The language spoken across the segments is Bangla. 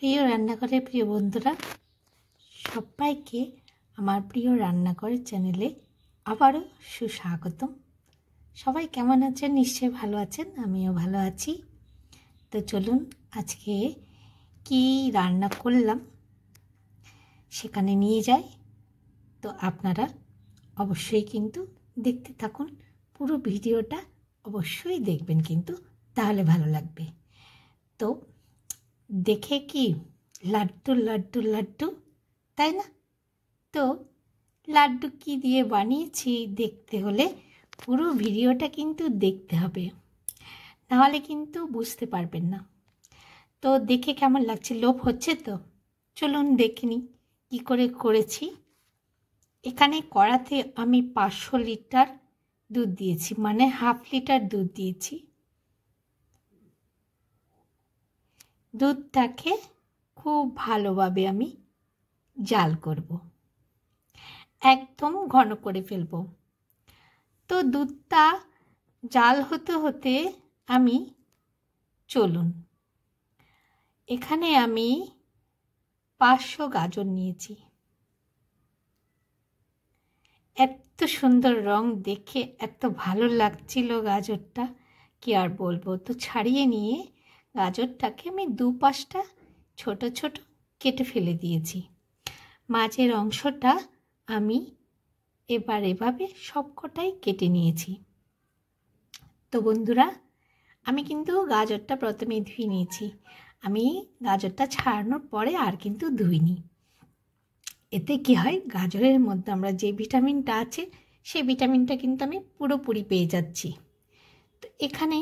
প্রিয় রান্নাঘরের প্রিয় বন্ধুরা, সবাইকে আমার প্রিয় রান্নাঘরের চ্যানেলে আবারও সুস্বাগতম। সবাই কেমন আছেন? নিশ্চয়ই ভালো আছেন, আমিও ভালো আছি। তো চলুন আজকে কি রান্না করলাম সেখানে নিয়ে যাই। তো আপনারা অবশ্যই কিন্তু দেখতে থাকুন, পুরো ভিডিওটা অবশ্যই দেখবেন, কিন্তু তাহলে ভালো লাগবে। তো দেখে কি লাড্ডু লাড্ডু লাড্ডু, তাই না? তো লাড্ডু কি দিয়ে বানিয়েছি দেখতে হলে পুরো ভিডিওটা কিন্তু দেখতে হবে, নাহলে কিন্তু বুঝতে পারবেন না। তো দেখে কেমন লাগছে? লোভ হচ্ছে তো? চলুন দেখে নিই কী করে করেছি। এখানে কড়াতে আমি 500 লিটার দুধ দিয়েছি, মানে হাফ লিটার দুধ দিয়েছি। দুধটাকে খুব ভালোভাবে আমি জাল করব, একদম ঘন করে ফেলব। তো দুধটা জাল হতে হতে আমি চলুন এখানে আমি 500 গাজর নিয়েছি। এত সুন্দর রং, দেখে এত ভালো লাগছিল গাজরটা, কি আর বলবো। তো ছাড়িয়ে নিয়ে গাজরটাকে আমি দুপাশটা ছোট ছোট কেটে ফেলে দিয়েছি। মাঝের অংশটা আমি এবার এভাবে সবকটাই কেটে নিয়েছি। তো বন্ধুরা, আমি কিন্তু গাজরটা প্রথমে ধুয়ে নিয়েছি। আমি গাজরটা ছাড়ানোর পরে আর কিন্তু ধুইনি। এতে কি হয়, গাজরের মধ্যে আমরা যে ভিটামিনটা আছে সেই ভিটামিনটা কিন্তু আমি পুরোপুরি পেয়ে যাচ্ছি। তো এখানে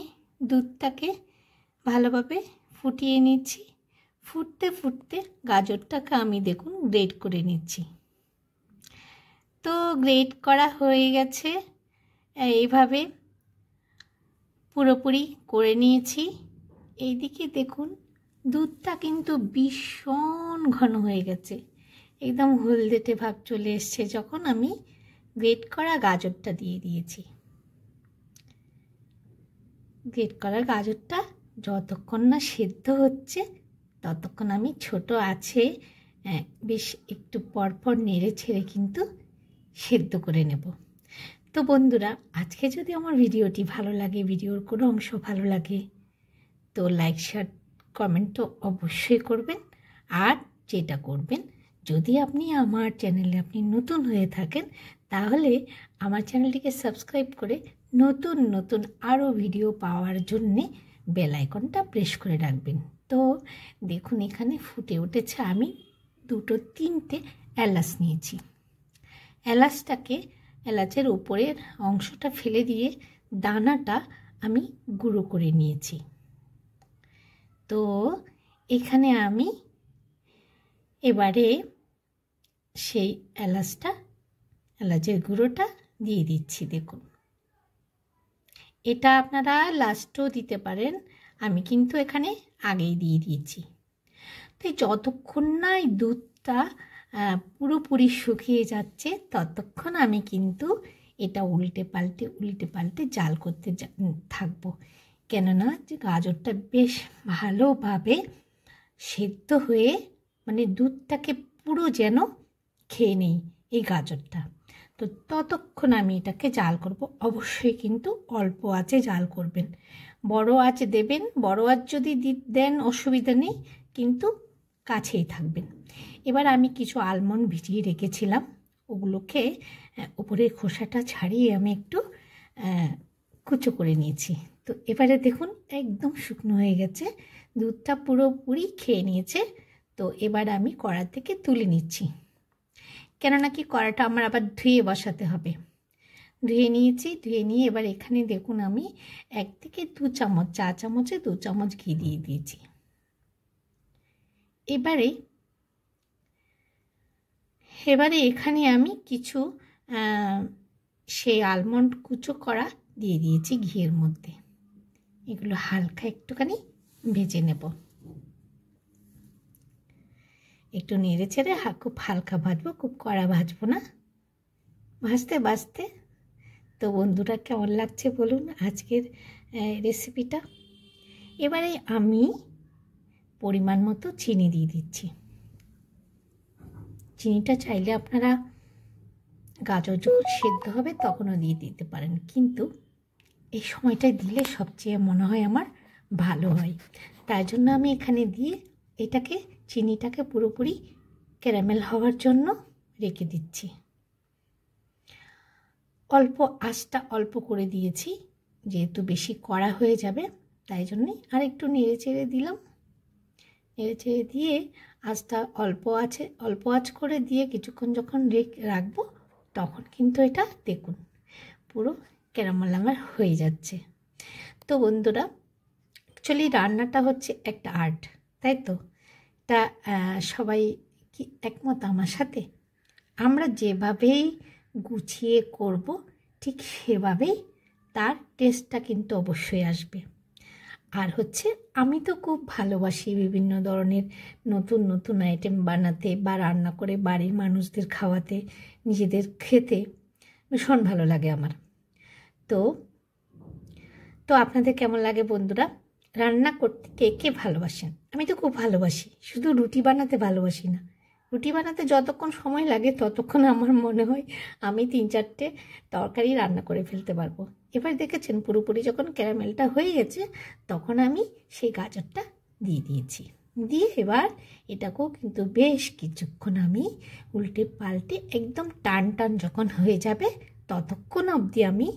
দুধটাকে ভালোভাবে ফুটিয়ে নিচ্ছি। ফুটতে ফুটতে গাজরটাকে আমি দেখুন গ্রেট করে নিচ্ছি। তো গ্রেট করা হয়ে গেছে, এইভাবে পুরোপুরি করে নিয়েছি। এইদিকে দেখুন দুধটা কিন্তু ভীষণ ঘন হয়ে গেছে, একদম হলদেটে ভাব চলে এসছে যখন আমি গ্রেট করা গাজরটা দিয়ে দিয়েছি। গ্রেট করা গাজরটা যতক্ষণ না সেদ্ধ হচ্ছে ততক্ষণ আমি ছোট আছে বেশ একটু পরপর নেড়ে ছেড়ে কিন্তু সেদ্ধ করে নেব। তো বন্ধুরা, আজকে যদি আমার ভিডিওটি ভালো লাগে, ভিডিওর কোনো অংশ ভালো লাগে, তো লাইক শেয়ার কমেন্ট তো অবশ্যই করবেন। আর যেটা করবেন, যদি আপনি আমার চ্যানেলে নতুন হয়ে থাকেন, তাহলে আমার চ্যানেলটিকে সাবস্ক্রাইব করে নতুন নতুন আরও ভিডিও পাওয়ার জন্যে বেল আইকনটা প্রেস করে রাখবেন। তো দেখুন এখানে ফুটে উঠেছে। আমি 2-3টে এলাচ নিয়েছি। এলাচের উপরের অংশটা ফেলে দিয়ে দানাটা আমি গুঁড়ো করে নিয়েছি। তো এখানে আমি এবারে সেই এলাচের গুঁড়োটা দিয়ে দিচ্ছি। দেখুন, এটা আপনারা লাস্টেও দিতে পারেন, আমি কিন্তু এখানে আগেই দিয়ে দিয়েছি। তো যতক্ষণ না এই দুধটা পুরোপুরি শুকিয়ে যাচ্ছে ততক্ষণ আমি কিন্তু এটা উল্টে পাল্টে জাল করতে থাকবো। কেননা যে গাজরটা বেশ ভালোভাবে সেদ্ধ হয়ে, মানে দুধটাকে পুরো যেন খেয়ে নেই এই গাজরটা। তো ততক্ষণ আমি এটাকে জাল করব। অবশ্যই কিন্তু অল্প আঁচে জাল করবেন। বড় আঁচ দেবেন, বড় আঁচ যদি দেন অসুবিধা নেই, কিন্তু কাছেই থাকবেন। এবার আমি কিছু আলমন্ড ভিজিয়ে রেখেছিলাম, ওগুলোকে উপরের খোসাটা ছাড়িয়ে আমি একটু কুচো করে নিয়েছি। তো এবারে দেখুন একদম শুকনো হয়ে গেছে, দুধটা পুরোপুরি খেয়ে নিয়েছে। তো এবার আমি কড়া থেকে তুলে নিচ্ছি, কেননা কি কড়াটা আমার আবার ধুয়ে বসাতে হবে। ধুয়ে নিয়েছি, ধুয়ে নিয়ে এবার এখানে দেখুন আমি 1 থেকে 2 চামচ, চা চামচে 2 চামচ ঘি দিয়ে দিয়েছি। এবারে এখানে আমি কিছু সেই আলমন্ড কুচো করা দিয়ে দিয়েছি ঘিয়ের মধ্যে। এগুলো হালকা একটুখানি ভেজে নেব, একটু নেড়ে ছেড়ে খুব হালকা ভাজবো, খুব কড়া ভাজবো না। ভাজতে তো বন্ধুরা, কেমন লাগছে বলুন আজকের রেসিপিটা। এবারে আমি পরিমাণ মতো চিনি দিয়ে দিচ্ছি। চিনিটা চাইলে আপনারা গাজর যখন সেদ্ধ হবে তখনও দিয়ে দিতে পারেন, কিন্তু এই সময়টায় দিলে সবচেয়ে মনে হয় আমার ভালো হয়। তাই জন্য আমি এখানে দিয়ে এটাকে চিনিটাকে পুরোপুরি ক্যারামেল হওয়ার জন্য রেখে দিচ্ছি। অল্প আঁচটা অল্প করে দিয়েছি, যেহেতু বেশি কড়া হয়ে যাবে তাই জন্যে আর একটু নেড়ে চেড়ে দিলাম। নেড়ে চেড়ে দিয়ে আঁচটা অল্প আঁচ করে দিয়ে কিছুক্ষণ যখন রাখবো তখন কিন্তু এটা দেখুন পুরো ক্যারামেল আমার হয়ে যাচ্ছে। তো বন্ধুরা, অ্যাকচুয়ালি রান্নাটা হচ্ছে একটা আর্ট, তাই তো? তা সবাই কি একমত আমার সাথে? আমরা যেভাবেই গুছিয়ে করব ঠিক সেভাবেই তার টেস্টটা কিন্তু অবশ্যই আসবে। আর হচ্ছে আমি তো খুব ভালোবাসি বিভিন্ন ধরনের নতুন নতুন আইটেম বানাতে বা রান্না করে বাড়ির মানুষদের খাওয়াতে, নিজেদের খেতে ভীষণ ভালো লাগে আমার। তো আপনাদের কেমন লাগে বন্ধুরা? রান্না করতে কে কে ভালোবাসেন? আমি তো খুব ভালোবাসি, শুধু রুটি বানাতে ভালোবাসি না। রুটি বানাতে যতক্ষণ সময় লাগে ততক্ষণ আমার মনে হয় আমি 3-4টে তরকারি রান্না করে ফেলতে পারবো। এবার দেখেছেন পুরোপুরি যখন ক্যারামেলটা হয়ে গেছে তখন আমি সেই গাজরটা দিয়ে দিয়েছি। দিয়ে এবার এটাকেও কিন্তু বেশ কিছুক্ষণ আমি উল্টে পাল্টে একদম টান টান যখন হয়ে যাবে ততক্ষণ অবধি আমি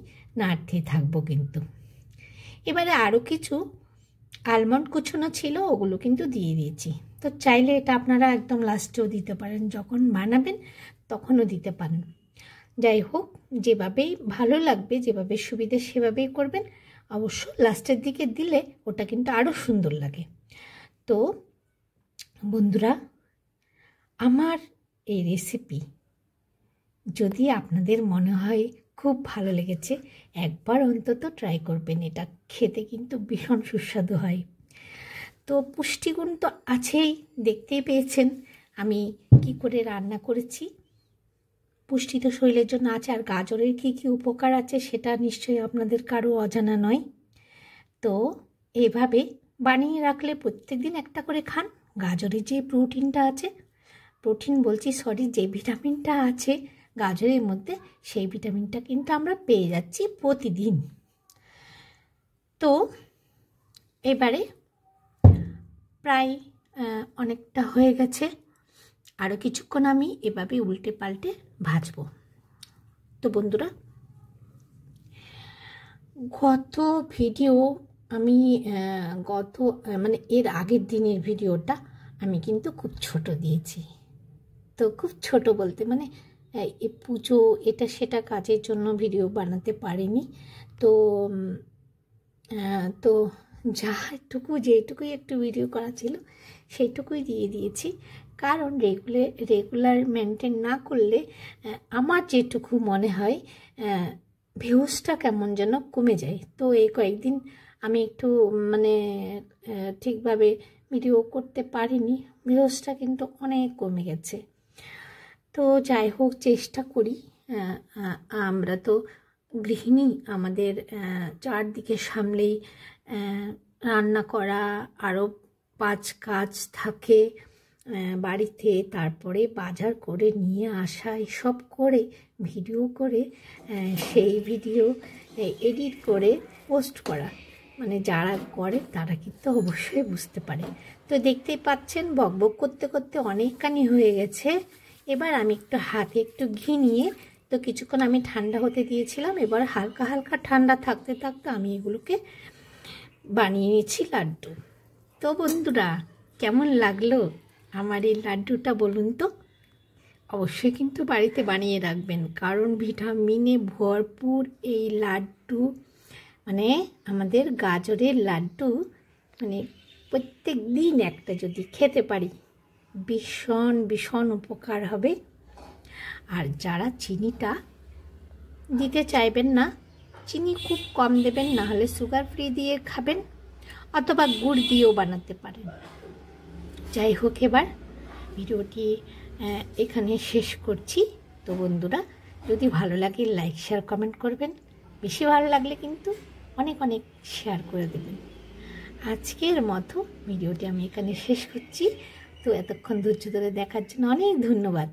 নাড়তে থাকবো কিন্তু। এবারে আরও কিছু আলমন্ড কুচনো ছিল, ওগুলো কিন্তু দিয়ে দিয়েছি। তো চাইলে এটা আপনারা একদম লাস্টেও দিতে পারেন, যখন বানাবেন তখনও দিতে পারেন। যাই হোক, যেভাবেই ভালো লাগবে, যেভাবে সুবিধে সেভাবেই করবেন। অবশ্য লাস্টের দিকে দিলে ওটা কিন্তু আরও সুন্দর লাগে। তো বন্ধুরা, আমার এই রেসিপি যদি আপনাদের মনে হয় খুব ভালো লেগেছে, একবার অন্তত ট্রাই করবেন। এটা খেতে কিন্তু ভীষণ সুস্বাদু হয়। তো পুষ্টিগুণ তো আছেই, দেখতেই পেয়েছেন আমি কি করে রান্না করেছি। পুষ্টি তো শরীরের জন্য আছে, আর গাজরের কী কী উপকার আছে সেটা নিশ্চয়ই আপনাদের কারো অজানা নয়। তো এভাবে বানিয়ে রাখলে প্রত্যেক দিন একটা করে খান। গাজরে যে প্রোটিনটা আছে, যে ভিটামিনটা আছে গাজরের মধ্যে, সেই ভিটামিনটা কিন্তু আমরা পেয়ে যাচ্ছি প্রতিদিন। তো এবারে প্রায় অনেকটা হয়ে গেছে, আরও কিছুক্ষণ আমি এভাবে উল্টে পাল্টে ভাজবো। তো বন্ধুরা, এর আগের দিনের ভিডিওটা আমি কিন্তু খুব ছোট দিয়েছি। তো খুব ছোট বলতে মানে এই পুজো এটা সেটা কাজের জন্য ভিডিও বানাতে পারিনি। তো তো যেটুকুই একটু ভিডিও করা ছিল সেইটুকুই দিয়ে দিয়েছি। কারণ রেগুলার মেনটেন না করলে আমার যেটুকু মনে হয় ভিউজটা কেমন যেন কমে যায়। তো এই কয়েকদিন আমি একটু ঠিকভাবে ভিডিও করতে পারিনি, ভিউজটা কিন্তু অনেক কমে গেছে। তো যাই হোক, চেষ্টা করি। আমরা তো গৃহিণী, আমাদের চারদিকে সামলেই রান্না করা, আরও 5 কাজ থাকে বাড়িতে, তারপরে বাজার করে নিয়ে আসা, এসব করে ভিডিও করে সেই ভিডিও এডিট করে পোস্ট করা, যারা করে তারা কিন্তু অবশ্যই বুঝতে পারে। তো দেখতেই পাচ্ছেন বকবক করতে করতে অনেকখানি হয়ে গেছে। এবার আমি হাতে একটু ঘি নিয়ে তো কিছুক্ষণ আমি ঠান্ডা হতে দিয়েছিলাম। এবার হালকা হালকা ঠান্ডা থাকতে থাকতে আমি এগুলোকে বানিয়ে নিয়েছি লাড্ডু। তো বন্ধুরা, কেমন লাগলো আমার এই লাড্ডুটা বলুন তো? অবশ্যই কিন্তু বাড়িতে বানিয়ে রাখবেন, কারণ ভিটামিনে ভরপুর এই লাড্ডু, আমাদের গাজরের লাড্ডু প্রত্যেক দিন একটা যদি খেতে পারি ভীষণ ভীষণ উপকার হবে। আর যারা চিনিটা দিতে চাইবেন না, চিনি খুব কম দেবেন, না হলে সুগার ফ্রি দিয়ে খাবেন, অথবা গুড় দিয়েও বানাতে পারেন। যাই হোক, এবার ভিডিওটি এখানে শেষ করছি। তো বন্ধুরা, যদি ভালো লাগে লাইক শেয়ার কমেন্ট করবেন, বেশি ভালো লাগলে কিন্তু অনেক অনেক শেয়ার করে দেবেন। আজকের মতো ভিডিওটি আমি এখানে শেষ করছি। তো এতক্ষণ ধৈর্য ধরে দেখার জন্য অনেক ধন্যবাদ।